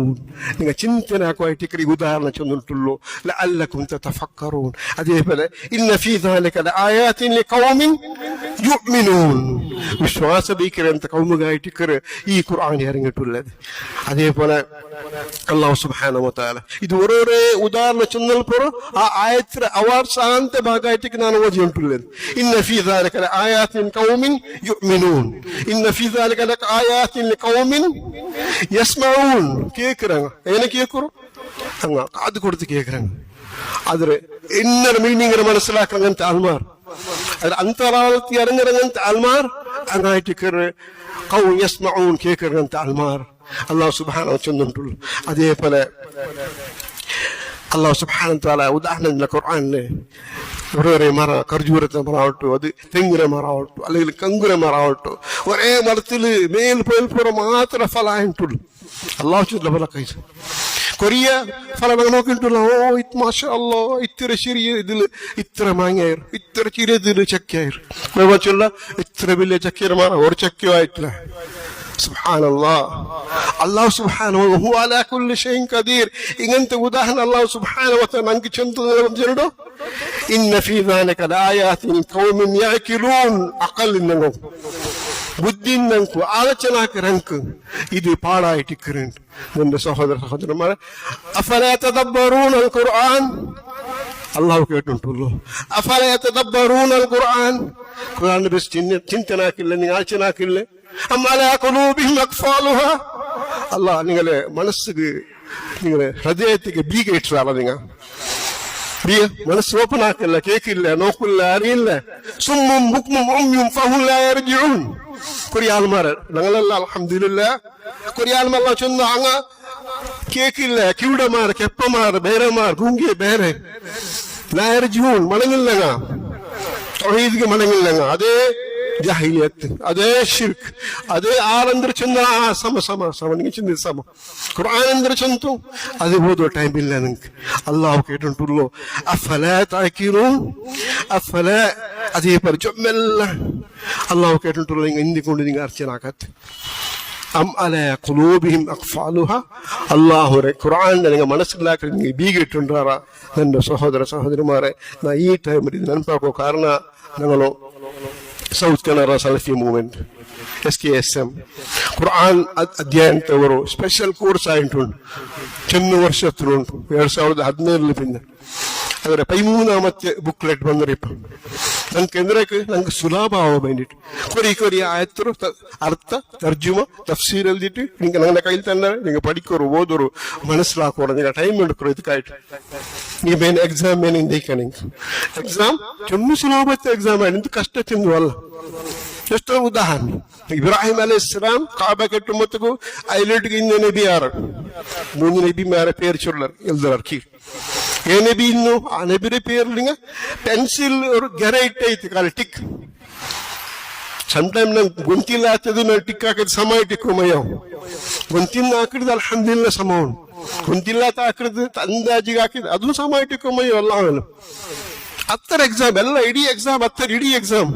നിങ്ങൾ ചിന്തനാക്കുവായിട്ടിക്കറി ഉദാഹരണം ചൊന്നിട്ടുള്ളൂ ലഅല്ലക്കും തതഫക്കറൂൻ അതേപോലെ ഇന്ന ഫീ ദാലിക ലആയാതിൻ ലിഖൗമിൻ യുഅ്മിനൂൻ വിശ്വാസബീക്കരന്ത കൗമുകായിട്ടിക്കറെ ഈ ഖുർആൻ ഇറങ്ങിയിട്ടുള്ളത് അതേപോലെ അല്ലാഹു സുബ്ഹാനഹു വ തആല ഇത് ഓരോരോ ഉദാഹരണം ചൊന്നപ്പോൾ ആ ആയത്തിന്റെ അവസാനത്തെ ഭാഗമായിട്ടേക്ക് ഞാൻ ഓതി ഉണ്ടുള്ളത് ഇന്ന ഫീ ദാലിക ലആയാതിൻ ഖൗമിൻ യുഅ്മിനൂൻ ഇന്ന ഫീ ദാലിക ലആയാതിൻ ലിഖൗമിൻ യസ്മഊൻ കേൾക്കുறாங்க എങ്ങനെ കേൾക്കുറോ അങ്ങ കാത് കൊടുത്ത് കേൾക്കുறாங்க ಆದ್ರೆ ಇನ್ನರ ಮೀನಿಂಗ್ മനസ്സിലാക്കಂತ ಆಲ್ಮಾರ್ ಅದ್ರ ಅಂತರಾಳತಿ ಅರಂಗರಂತ ಆಲ್ಮಾರ್ അങ്ങായിട്ടിക്കറെ ഖൗം യസ്മഊൻ കേൾക്കുறாங்க ആൽമാർ അല്ലാഹു സുബ്ഹാനഹു വ തആല അതേപോലെ അല്ലാഹു സുബ്ഹാനഹു വ തആല ഉദാഹരണ ഖുർആനിലെ ഒരേ മര കർജൂരത്തെ മരമാവട്ടോ അത് തെങ്ങിന മരമാവട്ടോ അല്ലെങ്കിൽ കങ്കുര മരമാവട്ടോ ഒരേ മരത്തിൽ മേൽപ്പുറം മാത്രം ഫലമായിട്ടുള്ളൂ അല്ലാഹു ചൊല്ല ഫല കഴിച്ചു കൊറിയ ഫലം നോക്കിയിട്ടുള്ള ഓ മാഷാ അല്ലാ ഇത്ര ചെറിയ ഇതിൽ ഇത്ര മാങ്ങയായിരുന്നു ഇത്ര ചെറിയ ഇതിൽ ചക്കയായിരുന്നു ചൊല്ല ഇത്ര വലിയ ചക്കയുടെ മരം ഒരു ചക്കയോ ആയിട്ടില്ല സുബ്ഹാനല്ലാഹ് അല്ലാഹു സുബ്ഹാനഹു വ ഹുവ അലാ കുല്ലി ഷൈഇൻ ഖദീർ ഇങ്ങനത്തെ ഉദാഹരണം അല്ലാഹു സുബ്ഹാനഹു വ തആല നമുക്ക് ചെന്തോ ഇന്ന ഫീ ദാലിക ലആയാതിൻ ഖൗമിൻ യഅഖിലൂൻ അഖലിന്നു ബുദ്ധിന്നങ്കു ആലോചനാക്കരങ്കു ഇത് പാടായിട്ടിക്കറുണ്ട് നിന്റെ സഹോദരന്മാരെ അഫലാ തദബ്ബറൂന അൽ ഖുർആൻ അല്ലാഹു കേട്ടിട്ടുള്ളൂ അഫലാ തദബ്ബറൂന അൽ ഖുർആൻ ഖുർആൻ ബസ് ചിന്തനാക്കില്ല നിങ്ങൾ ആലോചനാക്കില്ല അമ്മാലാ ഖുലൂബിഹിം അഖ്ഫാലുഹ അല്ലാഹ് നിങ്ങളെ മനസ്സിಗೆ നിങ്ങളെ ഹൃദയത്തിಗೆ ബീഗ ഇട്ടറാല നിങ്ങൾ ബീഗ മനസ്സ് ഓപ്പൺ ആക്കില്ല കേൾക്കില്ല നോക്കില്ല അറിയില്ല സുമ്മും ബുക്മും ഉമ്യും ഫഹും ലാ യർജിഊൻ കൊറിയാൽമാർ ഞങ്ങളല്ല അൽഹംദുലില്ലാ കൊറിയാൽമാർ ചെന്ന് അങ്ങ് കേൾക്കില്ല കിവിടമാർ കെപ്പമാർ ബേരമാർ ഗുങ്കി ബേരെ ലാ യർജിഊൻ മടങ്ങില്ലങ്ങ തൗഹീദിಗೆ മടങ്ങില്ലങ്ങ അതേ ജാഹിലിയത്ത് അതേ ഷിർക്ക് അതേ ಆರಂದ್ರ ಚಂದ ಸಮ ನಿಮಗೆ ಚಿಂದ ಸಮ ഖുർആൻ ಅಂದ್ರ ಚಂತು ಅದು ಓದೋ ಟೈಮ್ ಇಲ್ಲ ನನಗೆ ಅಲ್ಲಾಹ್ ಕೇಟುಂಟುಲ್ಲೋ ಅಫಲಾ ತಾಕಿರೂನ್ ಅಫಲಾ ಅದೇ ಪರಿಚೊಮ್ಮೆಲ್ಲ ಅಲ್ಲಾಹ್ ಕೇಟುಂಟುಲ್ಲೋ ಹಿಂಗೆ ಹಿಂದಿಕೊಂಡು ನಿಂಗೆ ಅರ್ಚನೆ ಆಗತ್ತೆ ಅಮ್ ಅಲಾ ഖുലൂബിഹിം അഖ്ഫാലുഹ അല്ലാഹുരെ ഖുർആൻ നിങ്ങളുടെ മനസ്സിലാക്കി നിങ്ങൾ ബീഗിട്ടുണ്ടാറ ನನ್ನ സഹോദരന്മാരെ ഈ ടൈമിൽ ഇത് ನೆನಪಾಕೋ ಕಾರಣ ഞങ്ങളോ സൗത്ത് കനറ സലഫി മൂവ്മെന്റ് SKSM ഖുർആൻ അധ്യയനത്തವರು ಸ್ಪೆಷಲ್ ಕೋರ್ಸ್ ആയിട്ടുണ്ട് ಚೆನ್ನು ವರ್ಷത്തിലുണ്ട് 2017 പിന്നെ ಅದರ 13ാമത്തെ ബുക്ക്ലെറ്റ് ಬಂದರಿಪ್ಪ ನನಗೆ ಎಂದ್ರಕ್ಕೆ ನಂಗೆ ಸುಲಭ ಆಗ ಬೇಂದಿಟ್ಟು ಕೊರಿ ಆಯ್ತರು ಅರ್ಥ ತರ್ಜುಮ ತಫ್ಸೀರ್ ಎಲ್ದಿಟ್ಟು ನಿಂಗೆ ನನ್ನ ಕೈಲಿ ತಂದರೆ ನಿಂಗೆ ಪಡಿಕೋರು ಓದೋರು മനസ്സിലാക്കോರು ನಿಂಗೆ ಟೈಮ್ എടുക്കರು ಇದಕ್ಕಾಯ್ತು നീ ಮೇನ್ ಎಕ್ಸಾಮ್ ಮೇನ್ ಇಂದೈಕ ನಿಂಗೆ ಎಕ್ಸಾಮ್ ಚೆನ್ನು ಸುಲಭത്തെ ಎಕ್ಸಾಮ್ ಆಯ್ತು ಇಂದು ಕಷ್ಟ ಚೆಂದು ಅಲ್ಲ ಎಷ್ಟೋ ಉದಾಹರಣೆ ഇബ്രാഹിം അലൈഹിസ്സലാം കാബ കെട്ടുമ്പോഴത്തേക്കും അതിലോട്ട് ഇന്ന നബി ആറ് 3 നബിമാരെ പേര് ചൊല്ലർ എഴുതറക്കി ഏ നബി ഇന്നു ആ നബിയുടെ പേരിലിങ്ങ പെൻസിൽ ഒരു ಗೆರೆയിಟ್ಟೈತಿ ಕಾಲ ಟಿಕ್ ಸಮ್ಟೈಮ್ ನಂಗೆ ಗೊಂತಿಲ್ಲ ಆಗ್ತದೆ ನಾನು ಟಿಕ್ ಹಾಕಿದ ಸಮ ಟಿಕ್ಕುಮಯ್ಯ ಗೊಂತಿನ ಹಾಕಿಡ್ದು ಅಲ್ಹಮ್ದುಲಿಲ್ಲಾ ಸಮ ಗೊಂತಿಲ್ಲ ಹಾಕಿಡ್ದು ಅಂದಾಜಿಗೆ ಹಾಕಿದ್ ಅದು ಸಮ ಟಿಕ್ಕುಮಯ್ಯ ಅಲ್ಲ ಅವನು 10 ಎಕ್ಸಾಮ್ ಎಲ್ಲ ಇಡೀ ಎಕ್ಸಾಮ್ 10 ಇಡೀ ಎಕ್ಸಾಮ್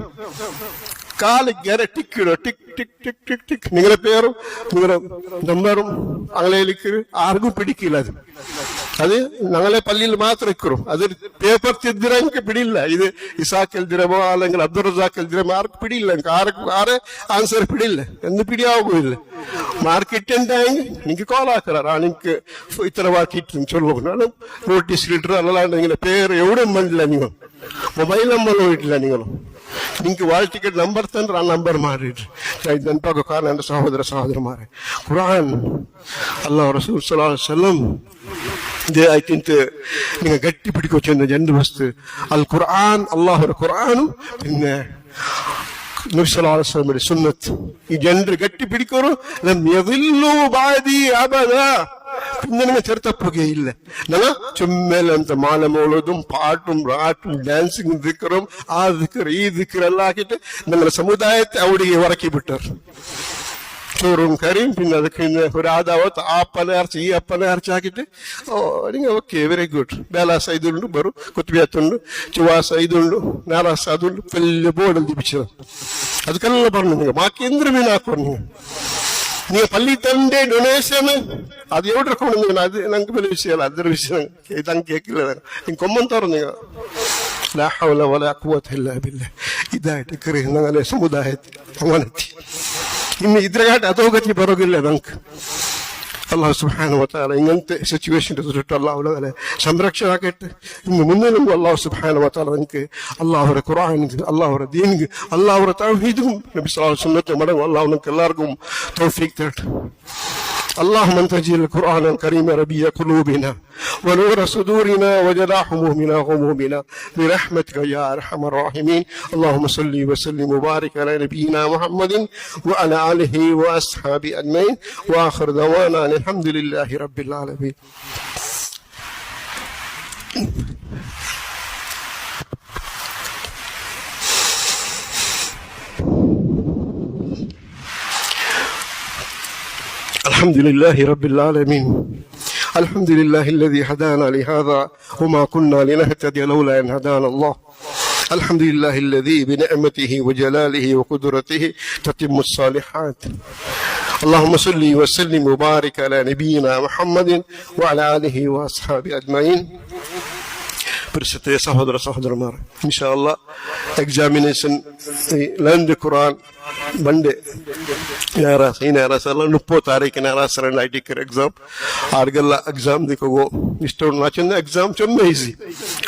കാല് ഗര ടിക്ക് ഇടുക ടിക് ടിക് ടിക് ടിക് ടിക് നിങ്ങളുടെ പേരും നിങ്ങളുടെ നമ്പറും അങ്ങനെയിലേക്ക് ആർക്കും പിടിക്കില്ല അത് ഞങ്ങളെ പള്ളിയിൽ മാത്രം ഇക്കറും അത് പേപ്പർ തിദ്ദിര എനിക്ക് പിടിയില്ല ഇത് ഇസാഖ് എൽദിരമോ അല്ലെങ്കിൽ അബ്ദുൾ റസാഖ് എൽദിരമോ ആർക്ക് പിടിയില്ല ആരെ ആൻസർ പിടിയില്ല എന്ന് പിടിയാവുകയില്ല മാർക്ക് ഇട്ടുണ്ടെങ്കിൽ എനിക്ക് കോൾ ആക്കറാ എനിക്ക് ഇത്ര മാർക്ക് ഇട്ടും ചൊല്ലു ನಾನು നോട്ടീസ് ഇട്ടു അല്ലാണ്ട് നിങ്ങളുടെ പേര് എവിടെയും ಬಂದಿಲ್ಲ നിങ്ങൾ ಮೊಬೈಲ್ ನಂಬರ್ ಹೋಗಿಟ್ಟಿಲ್ಲ ನೀವು ನಿಂಗೆ ವಾಲ್ ಟಿಕೆಟ್ ನಂಬರ್ ತಂದ್ರೆ ಆ ನಂಬರ್ ಮಾಡಿಡ್ರಿ ನೆನಪಾಗೋ ಕಾರಣ ನನ್ನ ಸಹೋದರಮಾರೆ ഖുർആൻ അല്ലാഹു റസൂൽ സല്ലല്ലാഹു അലൈഹി വസല്ലം ഇത് ആയിട്ടിട്ട് നിങ്ങൾ ഗട്ടി പിടിക്കോ ചെന്ന രണ്ട് വസ്തു അൽ ഖുർആൻ അല്ലാഹുവിന്റെ ഖുർആനും പിന്നെ നബി സല്ലല്ലാഹു അലൈഹി വസല്ലമയുടെ സുന്നത്ത് ഈ രണ്ട് ഗട്ടി പിടിക്കോರು ലം യദില്ലു ബാദി അബദ പിന്നെ നിങ്ങൾ ചെറുത്തപ്പുകയില്ല. ഞങ്ങൾ ചുമ്മെല്ലാം മാലമോളതും പാട്ടും റാട്ടും ഡാൻസിങ് ദിക്കറും ആ ദിക്കർ ഈ ദിക്കറെല്ലാം ആക്കിയിട്ട് നിങ്ങളുടെ സമുദായത്തെ അവിടെ ഇറക്കി വിട്ടർ. ചോറും കറിയും പിന്നെ അതൊക്കെ ഒരു ആദാവത്ത് ആ പലർച്ച ഈ അപ്പലർച്ച ആക്കിയിട്ട് നിങ്ങൾ ഓക്കെ വെരി ഗുഡ്. ಬೇಲಾಸ ಇದುಂಡು ಬರು ಕೊತ್ತುಬಿಯತ್ತುಂಡು ಚುವಾಸ ಇದುಂಡು ನಾರಾಸ ಅದುಂಡು വലിയ ബോർഡ് തിപ്പിച്ചത്. ಅದಕ್ಕೆಲ್ಲ പറഞ്ഞു നിങ്ങൾ ബാക്കി എന്തിനു മീൻ ಹಾಕೊಂಡು ನೀವು ಪಲ್ಲಿ ತಂದೆ ಡೊನೇಷನ್ ಅದು ಎವ್ರು ಕೊಂಡು ನೀವು ಅದು ನಂಗೆ ಬೆಲೆ ವಿಷಯ ಅಲ್ಲ, ಅದರ ವಿಷಯ ನಂಗೆ ಕೇಕಿಲ್ಲ. ಹಿಂಗೆ ಕೊಮ್ಮಂತವ್ರು ನೀವು لا حول ولا قوة إلا بالله. ಇದಾಯ್ತು ಕರಿ ನಂಗಲ್ಲೇ ಸಮುದಾಯ ಅವನತಿ ಇನ್ನು ಇದ್ರಗಾಟ ಅಧೋಗತಿ ಬರೋಗಿಲ್ಲ ನಂಗೆ. അള്ളാഹു സുബ്ഹാനഹു വ തആല ഇങ്ങനത്തെ സിറ്റുവേഷൻ്റെ തൊട്ട് അള്ളാഹുലെ സംരക്ഷണ ആക്കട്ടെ. ഇന്ന് മുന്നേ നമുക്ക് അള്ളാഹു സുബ്ഹാനഹു വ തആല നമുക്ക് അള്ളാഹുടെ ഖുർആനിക്ക് അള്ളാഹുടെ ദീനിക്ക് അള്ളാഹുടെ തൗഹീദിനും നബി സ്വല്ലല്ലാഹു അലൈഹി വസല്ലം മടങ്ങും അള്ളാഹു നമുക്ക് എല്ലാവർക്കും തൗഫീഖ് തരട്ടെ. اللهم انت جل القرآن الكريم ربيع قلوبنا ونور صدورنا وجلاء همومنا وغمومنا برحمتك يا ارحم الراحمين. اللهم صل وسلم وبارك على نبينا محمد وعلى اله واصحابه اجمعين واخر دعوانا الحمد لله رب العالمين. الحمد لله رب العالمين. الحمد لله الذي هدانا لهذا وما كنا لنهتدي لولا أن هدانا الله. الحمد لله الذي بنعمته وجلاله وقدرته تتم الصالحات. اللهم صل وسلم وبارك على نبينا محمد وعلى آله وأصحابه أجمعين. പരിശുദ്ധ സഹോദര സഹോദരന്മാർ, ഇൻഷാ അല്ലാഹ് എക്സാമിനേഷൻ ലേൺ ഖുർആൻ ಬಂಡೆ ಯಾರಾಸ ಈ ಯಾರಾಸ ಎಲ್ಲ 30 ತಾರೀಕಿನ ಯಾರಾಸ ಐಟಿಕರ್ ಎಕ್ಸಾಮ್ ಆರ್ಗೆಲ್ಲ ಎಕ್ಸಾಮ್ ದಿಕ್ಕೋ ಇಷ್ಟ ನಚ್ಚಿಂದ ಎಕ್ಸಾಮ್ ಚೊಮ್ಮೆ ಈಸಿ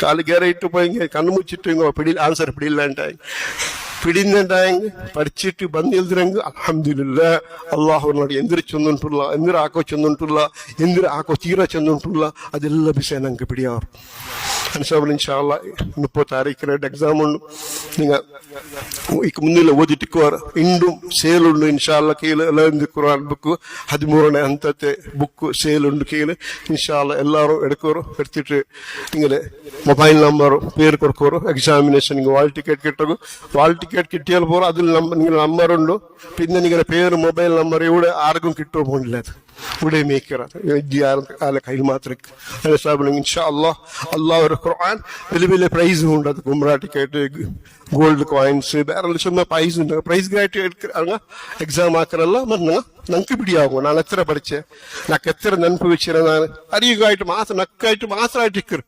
ಕಾಲು ಗೆರೆ ಇಟ್ಟು പോയെങ്കിൽ കണ്ണു മുച്ചിട്ട് പിടി ആൻസർ പിടിയില്ലാണ്ടായി പിടിയുന്നുണ്ടായെങ്കിൽ പഠിച്ചിട്ട് ಬಂದು ಎಲ್ದಿರಂಗ ಅಲ್ಹಮ್ದುಲಿಲ್ಲಾಹ್ ಅಲ್ಲಾಹ್ನೋട് ಎಂದಿರು ಚಂದುಂಟುಲ್ಲ ಎಂದಿರು ಹಾಕೋ ಚಂದುಂಟುಲ್ಲ ಎಂದಿರು ಹಾಕೋ ತೀರ ಚಂದುಂಟುಲ್ಲ ಅದೆಲ್ಲ ವಿಷಯ ನಂಗೆ പിടിയാറ്. അൻഷാബിൽ ഇൻഷാ അല്ലാഹ് 30 താരീഖിനായിട്ട് എക്സാം ഉണ്ട്. നിങ്ങൾ മുന്നിൽ ಓದಿಟ್ಟಿക്കുವಾರ ಇಂಡುം ಸೇಲುಂಡು ಇನ್ಶಾ ಅಲ್ಲಾ ಕೀಳು ಲೇಂದಿ ഖുർആൻ ബുക്ക് 13ನೇ ಹಂತത്തെ ബുക്ക് ಸೇಲುಂಡು ಕೀಳು ಇನ್ಶಾ ಅಲ್ಲಾ ಎಲ್ಲರೂ എടുക്കോರು എടുത്തിട്ട് നിങ്ങളെ മൊബൈൽ നമ്പർ പേര് കൊടുക്കോರು എക്സാമിനേഷൻ നിങ്ങൾ വാൾ ടിക്കറ്റ് കിട്ടും. വാൾ ടിക്കറ്റ് കിട്ടിയാൽ പോലും അതിൽ നിങ്ങൾ നമ്പറുണ്ട്. പിന്നെ നിങ്ങളുടെ പേര് മൊബൈൽ നമ്പർ ഇവിടെ ആർക്കും കിട്ടുമോ പോണില്ല. അത് ഇവിടെ മേക്കറാണ് കയ്യിൽ മാത്രമേ. ഇൻഷാ അല്ലാഹ് അള്ളാഹുടെ ഖുർആൻ വലിയ വലിയ പ്രൈസും ഉണ്ട്. അത് കുമ്ര ടിക്കറ്റ് ഗോൾഡ് കോയിൻസ് ಬೇರೆ ಸುಮ್ಮನೆ ಪ್ರೈಸ್ ഉണ്ട്. ಪ್ರೈಸ್ ಗಾಟಿ ಎಕ್ಸಾಮ್ ಹಾಕರಲ್ಲ ಮತ್ತೆ ನಂಗೆ പിടിയാകും. ನಾನು ಎತ್ತರ പഠിച്ചേ నాకు എത്ര ನೆನಪು വെച്ചിರ ನಾನು ಅರಿಯುಗಾಯ್ತು ಮಾತ್ರ ನಕ್ಕಾಯ್ತು ಮಾತ್ರ ಆಯ್ತಿಕ್ಕರು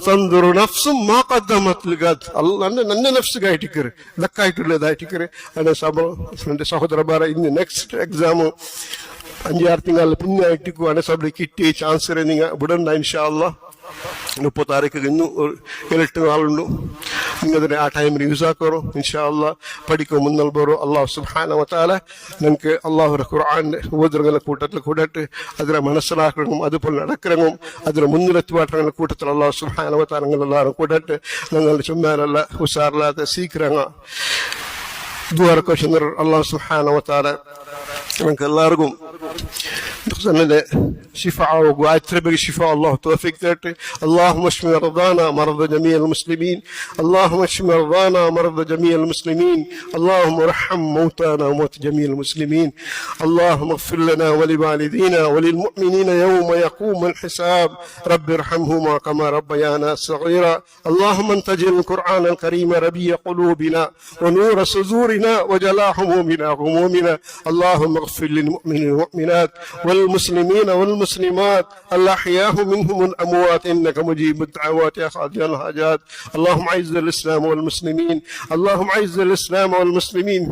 ತಂದರು ನಫ್ಸು ಮಾಕದ್ದಮತ್ ಲಿಗಾದ್ ಅಲ್ಲ ನನ್ನ ನಫ್ಸಿಗೆ ಆಯ್ತಿಕ್ಕರು ಲಕ್ಕಾಯ್ತುಳ್ಳದು ಆಯ್ತಿಕ್ಕರು. ನನ್ನ ಸಹೋದರ ಬಾರ ಇನ್ನು ನೆಕ್ಸ್ಟ್ ಎಕ್ಸಾಮು 5-6 ತಿಂಗಳು ಪುಣ್ಯ ಇಟ್ಟಿಕ್ಕೂ ಅನಸಬ್ಲಿ കിട്ടി ചാൻസ് നിങ്ങൾ വിടണ്ട. ഇൻഷാ അല്ലാഹ് 30 താരീഖിൽ ഇന്നും 7-8 നാളുണ്ട്. നിങ്ങളതിനെ ആ ടൈമിൽ യൂസ് ആക്കറോ ഇൻഷാ അല്ലാഹ് പഠിക്കും മുന്നൽ ബറോ. അല്ലാഹു സുബ്ഹാനഹു വ തആല നമുക്ക് അല്ലാഹുവിന്റെ ഖുർആന്റെ ഓതുറകളുടെ കൂട്ടത്തിൽ കൂടട്ട് അതിനെ മനസ്സിലാക്കണം, അതുപോലെ നടക്കണം, അതിനെ മുന്നിലെത്തുവാട്ടങ്ങളുടെ കൂട്ടത്തിൽ അല്ലാഹു സുബ്ഹാനഹു വ തആല എല്ലാവരും കൂടട്ട് ഞങ്ങളുടെ ചുമ്മാനല്ല ഉഷാറില്ലാത്ത സീക്രങ്ങ ദുആർക്കോ ചെന്നർ അല്ലാഹു സുബ്ഹാനഹു വ തആല നമുക്ക് എല്ലാവർക്കും شفاء وأتربك شفاء الله توفيق ذاته. اللهم اشف مرضانا مرضى جميع المسلمين. اللهم اشف مرضانا مرضى جميع المسلمين. اللهم ارحم موتانا وموت جميع المسلمين. اللهم اغفر لنا ولوالدينا وللمؤمنين يوم يقوم الحساب. رب ارحمهما كما ربيانا صغيرا. اللهم انتجل القرآن الكريم ربيع قلوبنا ونور صدورنا وجلاء همومنا وغمومنا. اللهم اغفر للمؤمنين والمؤمنات والمسلمين والمسلمات الأحياء منهم الأموات إنك مجيب الدعوات يا قاضي الحاجات. اللهم أعز الإسلام والمسلمين. اللهم أعز الإسلام والمسلمين.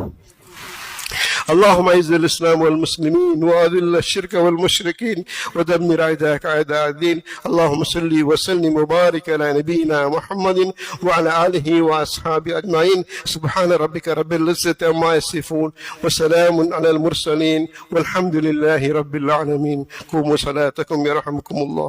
اللهم اعز الاسلام والمسلمين واذل الشرك والمشركين ودمر اعداءك اعداء الدين. اللهم صل وسلم وبارك على نبينا محمد وعلى اله واصحابه اجمعين. سبحان ربك رب العزة عما يصفون وسلام على المرسلين والحمد لله رب العالمين. قوموا صلاتكم يرحمكم الله.